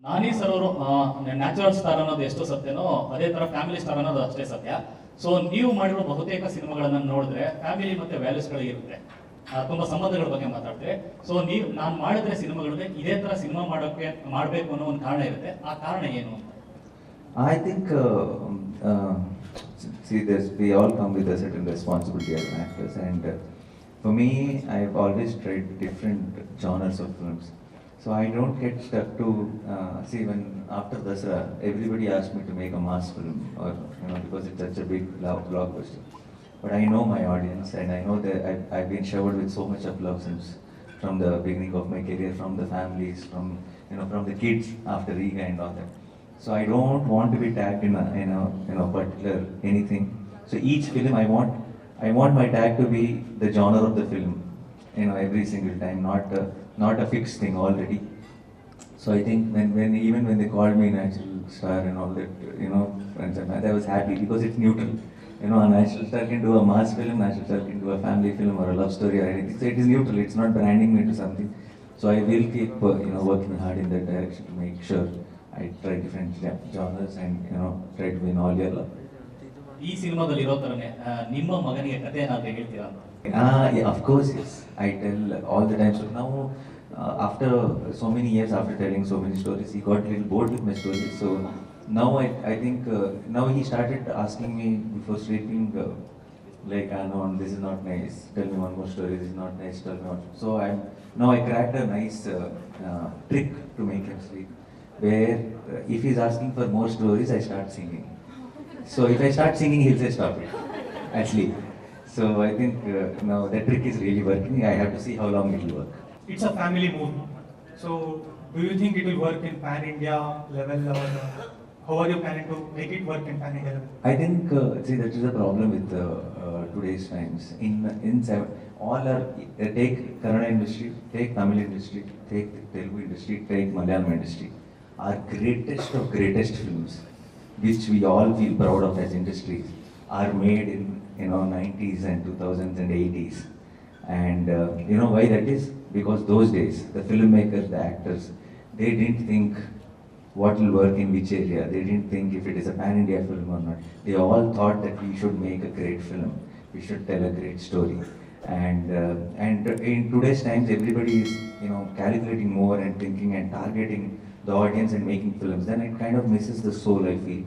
ನಾನಿ sir ಅವರು natural star ಅನ್ನೋದು ಎಷ್ಟು ಸತ್ಯನೋ ಅದೇ ತರ ಫ್ಯಾಮಿಲಿ ಸ್ಟಾರ್ ಅನ್ನೋದು ಅಷ್ಟೇ ಸತ್ಯ. ಸೊ ನೀವು ಮಾಡಿರೋ ಬಹುತೇಕ ಸಿನಿಮಾಗಳನ್ನ ನೋಡಿದ್ರೆ ಫ್ಯಾಮಿಲಿ ಮತ್ತೆ ವ್ಯಾಲ್ಯೂಸ್ಗಳು ಇರುತ್ತೆ, ತುಂಬಾ ಸಂಬಂಧಗಳ ಬಗ್ಗೆ ಮಾತಾಡ್ತಾರೆ. ಸೊ ನಾನು ಮಾಡಿದ್ರೆ ಸಿನಿಮಾಗಳಿಗೆ ಇದೇ ತರ ಸಿನಿಮಾ ಮಾಡಬೇಕು ಅನ್ನೋ ಒಂದು ಕಾರಣ ಇರುತ್ತೆ. ಆ ಕಾರಣ ಏನು ಅಂತ? I think, see, we all come with a certain responsibility as actors, and for me, I've always tried different genres of films. So I don't get stuck to see when after Dasara, everybody asks me to make a mass film, or because it's such a big blockbuster. But I know my audience, and I know that I've been showered with so much of love since from the beginning of my career, from the families, from the kids after Riga and all that. So I don't want to be tagged in a particular anything. So each film I want my tag to be the genre of the film, every single time, not a fixed thing already. So I think when they called me natural star and all that, friends and I was happy because it's neutral. A natural star can do a mass film, natural star can do a family film or a love story or anything. So it is neutral. It's not branding me to something. So I will keep working hard in that direction to make sure I try different genres and try to win all your love. ಈ ಸಿನಿಮಾದಲ್ಲಿ ಇರೋ ತರನೇ ನಿಮ್ಮ ಮಗನಿಗೆ ಕಥೆ ಏನಾದ್ರು ಹೇಳ್ತೀರಾ? Yeah, of course, yes. I tell all the time. So now, after so many years, after telling so many stories, he got a little bored with my stories. So now I think now he started asking me before sleeping, like, no, this is not nice. Tell me one more story. This is not nice. Tell me one. So now I cracked a nice trick to make him sleep, where if he's asking for more stories, I start singing. So if I start singing, he'll say stop it, actually. So I think now that trick is really working. I have to see how long it will work. It's a family movie. So do you think it will work in pan-India level, or how are you planning to make it work in pan-India level? I think, see, that is a problem with today's times. Take Kannada industry, take Tamil industry, take Telugu industry, take Malayalam industry. Our greatest of greatest films, which we all feel proud of as industries, are made in 90s and 2000s and 80s. And you know why that is? Because those days, the filmmakers, the actors, they didn't think what will work in which area. They didn't think if it is a pan-India film or not. They all thought that we should make a great film. We should tell a great story. And in today's times, everybody is calculating more and thinking and targeting the audience and making films. Then it kind of misses the soul, I feel.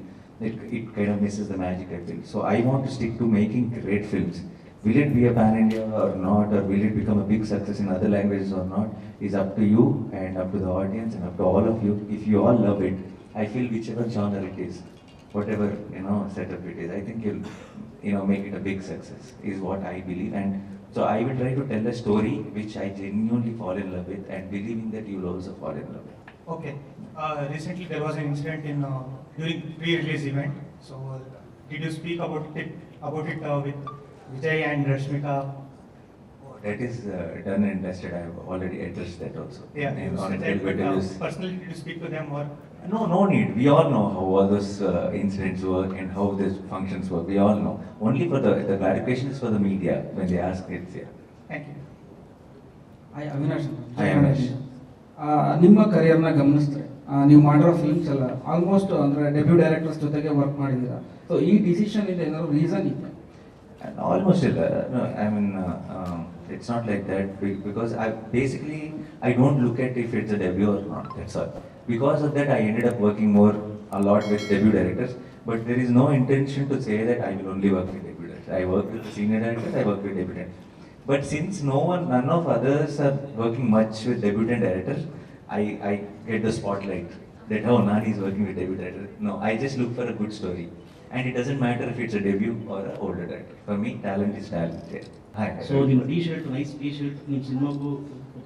It kind of misses the magic, I feel. So I want to stick to making great films. Will it be a pan-India or not, or will it become a big success in other languages or not, is up to you and up to the audience and up to all of you. If you all love it, I feel whichever genre it is, whatever setup it is, I think you'll make it a big success, is what I believe. And so I will try to tell a story which I genuinely fall in love with, and believing that you will also fall in love with. Okay. Recently there was an incident during pre-release event. So did you speak about it with Vijay and Rashmika? That is done and dusted. I have already addressed that also. Yeah. Personally, did you speak to them or? No need. We all know how all those incidents work and how these functions work. We all know. Only for the clarification is for the media when they ask it. Yeah. Thank you. Hi, Avinash. Hi, Avinash. ನಿಮ್ಮ ಕರಿಯರ್ನ ಗಮನಿಸಿದ್ರೆ ನೀವು ಮಾಡಿರೋ films ಎಲ್ಲ almost ಅಂದರೆ debut directors ಜೊತೆಗೆ work ಮಾಡಿದ್ದೀರಾ. So ಈ decision ಇದೆ ಏನಾದ್ರು ರೀಸನ್ ಇದೆ? Almost no, I mean, it's not like that because I don't look at if it's a debut or not. That's all. Because of that, I ended up working a lot with debut directors. But there is no intention to say that I will only work with debut directors. I work with senior directors. I work with debut directors. But since none of others are working much with debutant directors, I get the spotlight that Nani is working with debut director. No, I just look for a good story. And it doesn't matter if it's a debut or an older director. For me, talent is talent. Yeah. Hi. So ನಿಮ್ಮ T shirt nice T shirt ನಿಮ್ಮ ಸಿನಿಮಾಗೂ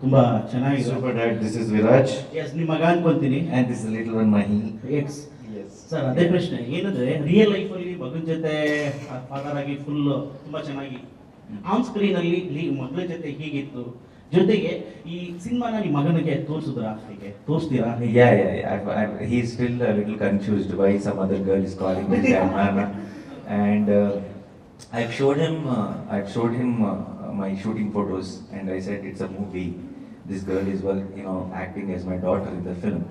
ತುಂಬಾ ಚೆನ್ನಾಗಿದೆ. Super Dad, this is Viraj. Yes, ನಿಮ್ಮ ಮಗ ಅನ್ಕೊಂತೀನಿ. And this is little one Mahi. Yes. Sir ಅದೇ ಪ್ರಶ್ನೆ ಏನಂದ್ರೆ ರಿಯಲ್ ಲೈಫ್ ಅಲ್ಲಿ ಮಗನ ಜೊತೆ ಫಾದರ್ ಆಗಿ ಫುಲ್ ತುಂಬಾ ಚೆನ್ನಾಗಿ ಆನ್ ಸ್ಕ್ರೀನ್ ಅಲ್ಲಿ ಮಗಳ ಜೊತೆ ಹೀಗಿತ್ತು, ಜೊತೆಗೆ ಈ ಸಿನಿಮಾನ ನಿಮ್ಮ ಮಗನಿಗೆ ತೋರಿಸ್ತೀರಾ? Yeah. He's still a little confused why some other girl is calling him that. And I've showed him my shooting photos, and I said it's a movie. This girl is acting as my daughter in the film.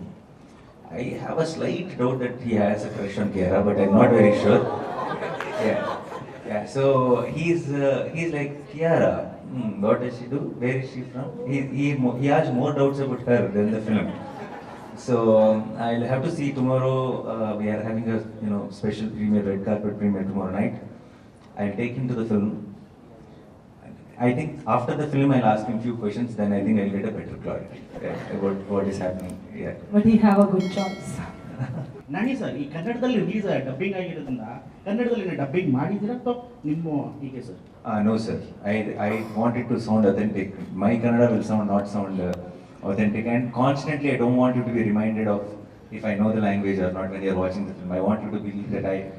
I have a slight doubt that he has a crush on Kiara, but I'm not very sure. Yeah, yeah. So he's like Kiara. What does she do? Where is she from? He has more doubts about her than the film. So I'll have to see tomorrow. We are having a special premiere, red carpet premiere tomorrow night. I'll take him to the film. I think after the film I'll ask him few questions. Then I think I'll get a better clarity about what is happening. Yeah. But he have a good choice. Nani sir, ಈ ಕನ್ನಡದಲ್ಲಿ release dubbing ಆಗಿರೋದ್ರಿಂದ ಕನ್ನಡದಲ್ಲಿ dubbing ಮಾಡಿದ್ದೀರಾ ಅಥವಾ ನಿಮ್ಮ ಹೀಗೆ sir? No sir. I want it to sound authentic. My Kannada will not sound authentic, and constantly I don't want you to be reminded of if I know the language or not when you're watching the film. I want you to believe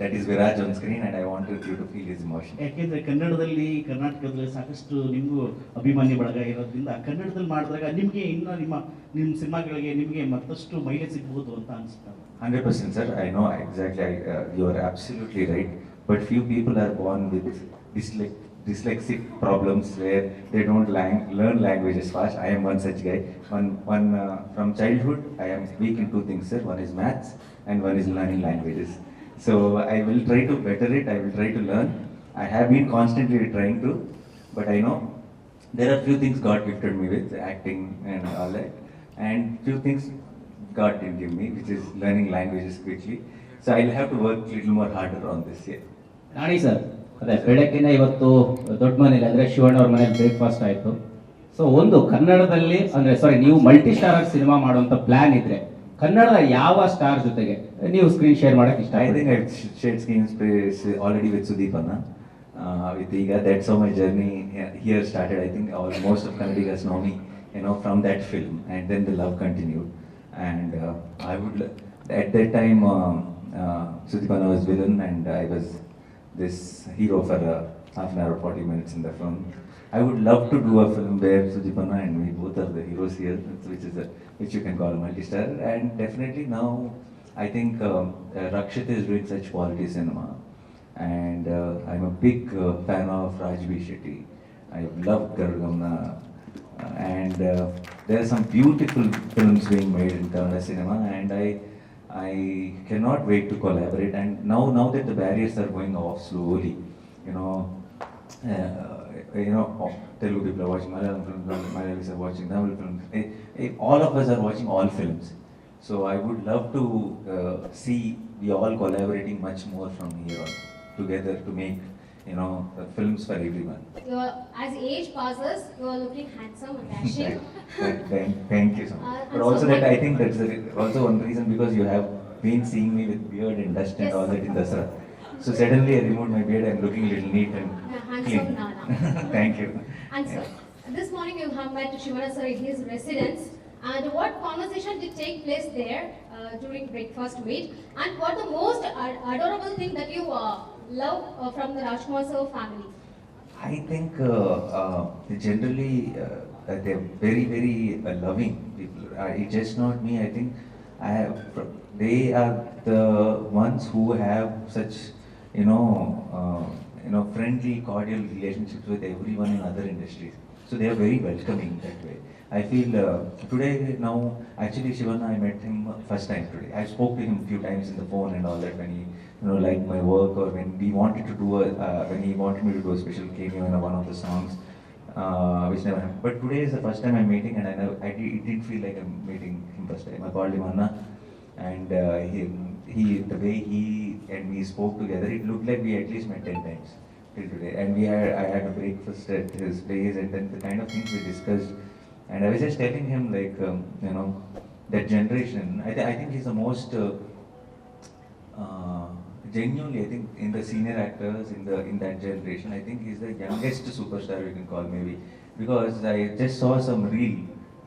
that is Viraj on screen, and I want you to feel his emotion. ಯಾಕೆಂದರೆ ಕನ್ನಡದಲ್ಲಿ ಕರ್ನಾಟಕದಲ್ಲಿ ಸಾಕಷ್ಟು ನಿಮಗೂ ಅಭಿಮಾನಿ ಬಳಗ ಇರೋದ್ರಿಂದ ಕನ್ನಡದಲ್ಲಿ ಮಾಡಿದಾಗ ನಿಮಗೆ ಇನ್ನೂ ನಿಮ್ಮ ಸಿನಿಮಾಗಳಿಗೆ ನಿಮಗೆ ಮತ್ತಷ್ಟು ಮೈಲೇಜ್ ಸಿಗ್ಬೋದು ಅಂತ ಅನಿಸುತ್ತೆ. 100% sir. I know exactly. You are absolutely right. But few people are born with dyslexic problems where they don't learn languages fast. I am one such guy. From childhood, I am weak in two things, sir. One is maths and one is learning languages. So I will try to better it. I will try to learn. I have been constantly trying to, but I know there are few things God gifted me with, acting and all that, and few things God didn't give me, which is learning languages quickly. So I'll have to work a little more harder on this year. Nani sir, ಅದೇ ಬೆಳಗ್ಗೆನೇ ಇವತ್ತು ದೊಡ್ಡ ಮನೇಲಿ ಅಂದರೆ ಶಿವಣ್ಣ ಅವ್ರ ಮನೇಲಿ breakfast ಆಯಿತು. So ಒಂದು ಕನ್ನಡದಲ್ಲಿ ನೀವು ಮಲ್ಟಿ ಸ್ಟಾರ್ ಸಿನಿಮಾ ಮಾಡುವಂಥ ಪ್ಲಾನ್ ಇದ್ರೆ ಕನ್ನಡದ ಯಾವ ಸ್ಟಾರ್ ಜೊತೆಗೆ ನೀವು ಸ್ಕ್ರೀನ್ ಶೇರ್ ಮಾಡಕ್ಕೆ ಇಷ್ಟ? I think I've shared screen space already with Sudeep Anna, with Iga. That's how my journey here started. I think most of Kannadigas know me, from that film, and then the love continued. And I would, at that time, Sudeep Anna was villain, and I was this hero for half an hour, 40 minutes in the film. I would love to do a film where Sudeep Anna and me both are the heroes here, which you can call a multi-star. And definitely now, I think Rakshit is doing such quality cinema, and I'm a big fan of Rajbi Shetty. I love Garugamna, and there are some beautiful films being made in Kannada cinema, and I cannot wait to collaborate. And now that the barriers are going off slowly, Telugu people are watching Malayalam films, Malayalis are watching Tamil films. All of us are watching all films. So I would love to see we all collaborating much more from here on together to make films for everyone. As age passes, you are looking handsome and dashing. Thank you so much. But also that I think that's also one reason, because you have been seeing me with beard and dust and all that in Dasara. So suddenly I removed my beard. I'm looking a little neat and clean. Handsome Nana. Thank you. And sir, this morning you have met Shivana sir in his residence. And what conversation did take place there during breakfast meet? And what the most adorable thing that you love from the Rajkumar sir family? I think generally they're very, very loving people. It's just not me. I think they are the ones who have such friendly, cordial relationships with everyone in other industries. So they are very welcoming that way. I feel today now, actually Shivana, I met him first time today. I spoke to him a few times in the phone and all that when he liked my work, or when we wanted to do when he wanted me to do a special cameo in one of the songs, which never happened. But today is the first time I'm meeting, and it didn't feel like I'm meeting him first time. I called him Anna, and the way he and me spoke together, it looked like we at least met 10 times till today. And I had a breakfast at his place, and then the kind of things we discussed. And I was just telling him, like, that generation, I think he's the most genuinely, I think, in the senior actors in that generation, I think he's the youngest superstar we can call, maybe, because I just saw some reel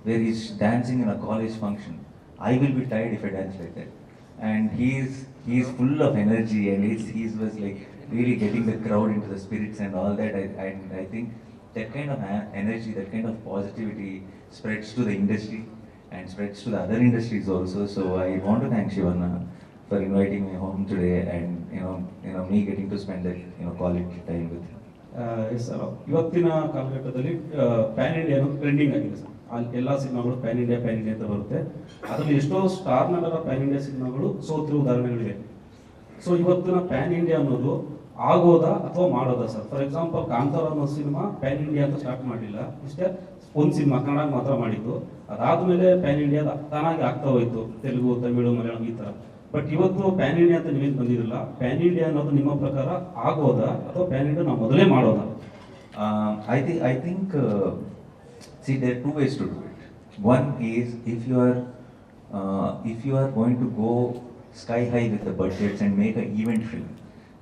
where he's dancing in a college function. I will be tired if I dance like that. And he's full of energy, and he was like really getting the crowd into the spirits and all that. And I think that kind of energy, that kind of positivity spreads to the industry and spreads to the other industries also. So I want to thank Shivana for inviting me home today, and me getting to spend that quality time with him. ಇವತ್ತಿನ ಕಾಲಘಟ್ಟದಲ್ಲಿ PAN India trending ಆಗಿದೆ sir. ಅಲ್ಲಿ ಎಲ್ಲ ಸಿನಿಮಾಗಳು PAN India ಅಂತ ಬರುತ್ತೆ. ಅದರಲ್ಲಿ ಎಷ್ಟೋ ಸ್ಟಾರ್ ನಟರ ಪ್ಯಾನ್ ಇಂಡಿಯಾ ಸಿನಿಮಾಗಳು ಸೋತಿರೋ ಉದಾಹರಣೆಗಳಿವೆ. ಸೊ ಇವತ್ತಿನ ಪ್ಯಾನ್ ಇಂಡಿಯಾ ಅನ್ನೋದು ಆಗೋದಾ ಅಥವಾ ಮಾಡೋದಾ ಸರ್? ಫಾರ್ ಎಕ್ಸಾಂಪಲ್ ಕಾಂತಾರ ಅನ್ನೋ ಸಿನಿಮಾ ಪ್ಯಾನ್ ಇಂಡಿಯಾ ಅಂತ ಸ್ಟಾರ್ಟ್ ಮಾಡಲಿಲ್ಲ, ಇಷ್ಟೇ ಒಂದು ಸಿನಿಮಾ ಕನ್ನಡ ಮಾತ್ರ ಮಾಡಿದ್ದು. ಅದಾದಮೇಲೆ ಪ್ಯಾನ್ ಇಂಡಿಯಾ ತಾನಾಗಿ ಆಗ್ತಾ ಹೋಯಿತು, ತೆಲುಗು, ತಮಿಳು, ಮಲಯಾಳಂ ಈ ಥರ. ಬಟ್ ಇವತ್ತು ಪ್ಯಾನ್ ಇಂಡಿಯಾ ಅಂತ ನೀವೇನು ಬಂದಿರಲ್ಲ, ಪ್ಯಾನ್ ಇಂಡಿಯಾ ಅನ್ನೋದು ನಿಮ್ಮ ಪ್ರಕಾರ ಆಗೋದಾ ಅಥವಾ ಪ್ಯಾನ್ ಇಂಡಿಯಾ ನಾವು ಮೊದಲೇ ಮಾಡೋದಾ? I think see, there are two ways to do it. One is if you are going to go sky high with the budgets and make an event film,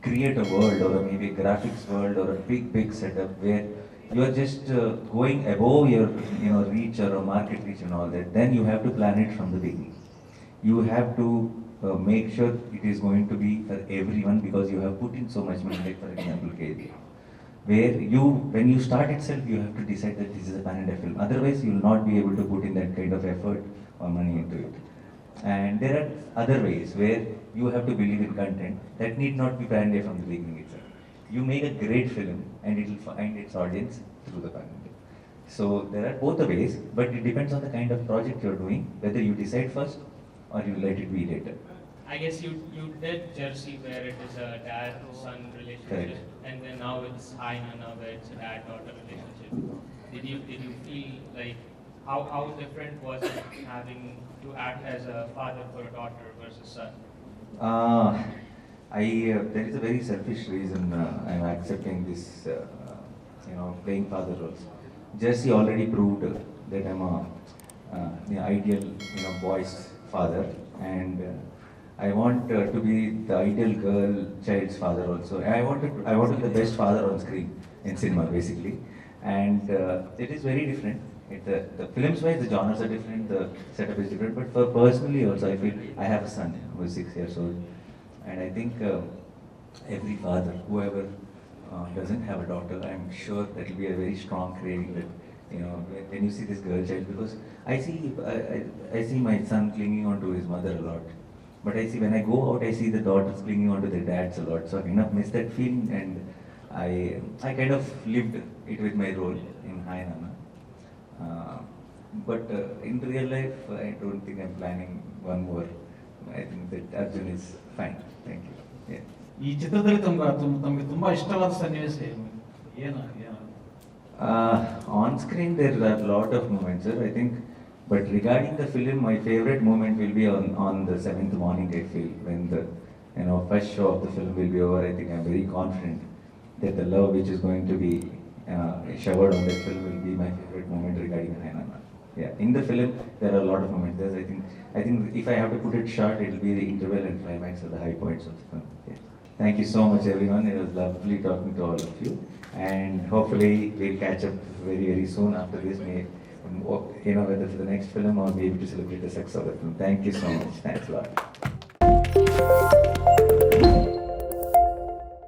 create a world or maybe a graphics world or a big setup where you are just going above your reach or a market reach and all that, then you have to plan it from the beginning. You have to make sure it is going to be for everyone because you have put in so much money. Like for example, KD, where when you start itself, you have to decide that this is a pan-India film. Otherwise, you will not be able to put in that kind of effort or money into it. And there are other ways where you have to believe in content that need not be pan-India from the beginning itself. You make a great film and it will find its audience through the pan-India. So there are both the ways, but it depends on the kind of project you are doing, whether you decide first or you let it be later. I guess you did Jersey where it is a dad-son relationship, Correct. and then now it's Hi Nana where it's a dad-daughter relationship. Did you feel like how different was it having to act as a father for a daughter versus son? There is a very selfish reason I am accepting this, playing father roles. Jersey already proved that I am the ideal, boy's father, and I want to be the ideal girl child's father also. I want to be the best father on screen in cinema basically, and it is very different. The films wise the genres are different, the setup is different, but for personally also I feel I have a son who is 6 years old, and I think every father, whoever doesn't have a daughter, I'm sure that will be a very strong craving that when you see this girl child, because I see my son clinging on to his mother a lot. But I see when I go out, I see the daughters clinging onto their dads a lot. So I kind of miss that feeling, and I kind of lived it with my role in Hi Nana. But in real life, I don't think I'm planning one more. I think that Arjun is fine. Thank you. Yeah. ಈ ಚಿತ್ರದಲ್ಲಿ ತಮಗೆ ತುಂಬಾ ಇಷ್ಟವಾದ ಸನ್ನಿವೇಶ ಏನು? On screen, there are a lot of moments, sir. I think. But regarding the film, my favorite moment will be on the 7th morning, I feel, when the first show of the film will be over. I think I'm very confident that the love which is going to be showered on that film will be my favorite moment regarding Hi Nana. Yeah, in the film there are a lot of moments. I think if I have to put it short, it will be the interval and climax of the high points of the film. Yeah. Thank you so much, everyone. It was lovely talking to all of you, and hopefully we'll catch up very, very soon after this. Whether for the next film or maybe to celebrate the success of the film. Thank you so much. Thanks a lot.